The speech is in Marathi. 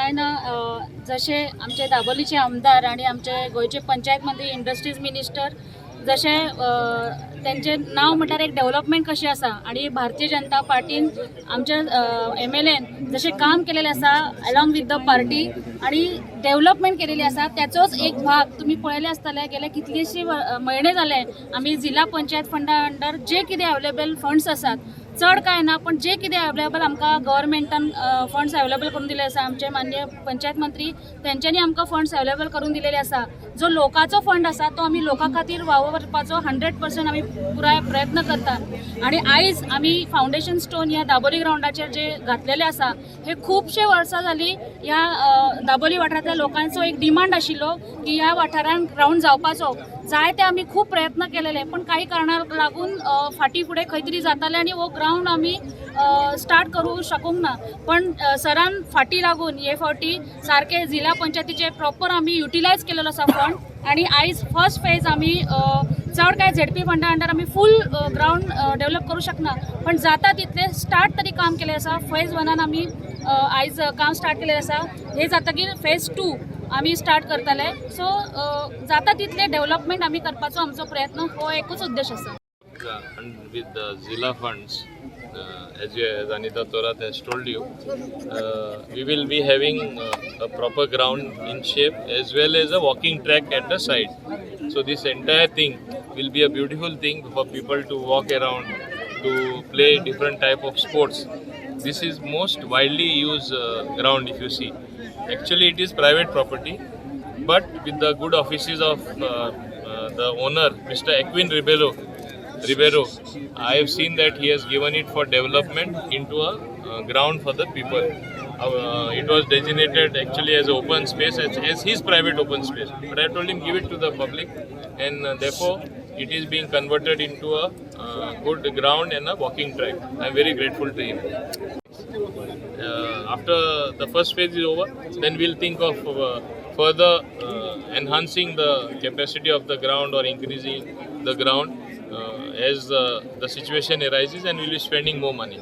काय ना जसे आमचे दाबोलीचे आमदार आणि आमचे गोयचे पंचायत मंत्री इंडस्ट्रीज मिनिस्टर जसे त्यांचे नाव म्हटल्यार एक डेव्हलपमेंट कशी आसा आणि भारतीय जनता पार्टीन आमच्या MLAन जसे काम केलेले आसा अलॉंग विथ द पार्टी आणि डेव्हलपमेंट केलेली आसा त्याचोच एक भाग तुम्ही पळयले आसतले गेले कितलीशी म्हयने जाले आम्ही जिल्हा पंचायत फंडा अंडर जे कितें अवेलेबल फंड्स आसात चढ काय ना पण जे कितें अवेलेबल आमकां गव्हर्मेंटान फंड्स अवेलेबल करून दिले आसा आमचे माननीय पंचायत मंत्री त्यांच्यानी आमकां फंड्स अवेलेबल करून दिलेले आसा जो लोकांचो फंड आसा तो आमी लोकां खातीर वापरपाचो 100% आमी पुराय प्रयत्न करतात आणि आयज आमी फाउंडेशन स्टोन ह्या दाबोली ग्राउंडाचेर जे घातलेले आसा हे खूबशे वर्सां जाली ह्या दाबोली वाठारांतल्या लोकांचो एक डिमांड आशिल्लो की ह्या वाठारान ग्राउंड जावपाचो जायते आमी खूब प्रयत्न केलेले पण काही कारणाक लागून फाटी फुडें खंय तरी जाताले आणि हो ग्राउंड आमी स्टार्ट करूं शकूंक ना पण सरान फाटी लागून हे फावटी सारखे जिल्हा पंचायतीचे प्रॉपर आमी युटिलायज केलेलो आसा फंड आणि आयज फर्स्ट फेज आमी चड काय ZP फंडा अंडर आमी फूल ग्राउंड डेव्हलप करू शकना पण जाता तितले स्टार्ट तरी काम केले आसा फेज 1 आमी आयज काम स्टार्ट केलेलें आसा हे जातकीर फेज 2 आमी स्टार्ट करतले सो जाता तितले डेव्हलपमेंट आमी करपाचो आमचो प्रयत्न हो एकूच उद्देश आसा. And with the Zilla funds, as Anita Thorat has told you, we will be having a proper ground in shape as well as a walking track at the side. So this entire thing will be a beautiful thing for people to walk around, to play different type of sports. This is most widely used ground if you see. Actually it is private property, but with the good offices of the owner, Mr. Equin Ribeiro, I have seen that he has given it for development into a ground for the people. It was designated actually as open space, as his private open space. But I told him give it to the public, and therefore it is being converted into a good ground and a walking track. I am very grateful to him. After the first phase is over, then we'll think of further enhancing the capacity of the ground or increasing the ground as the situation arises, and we'll be spending more money.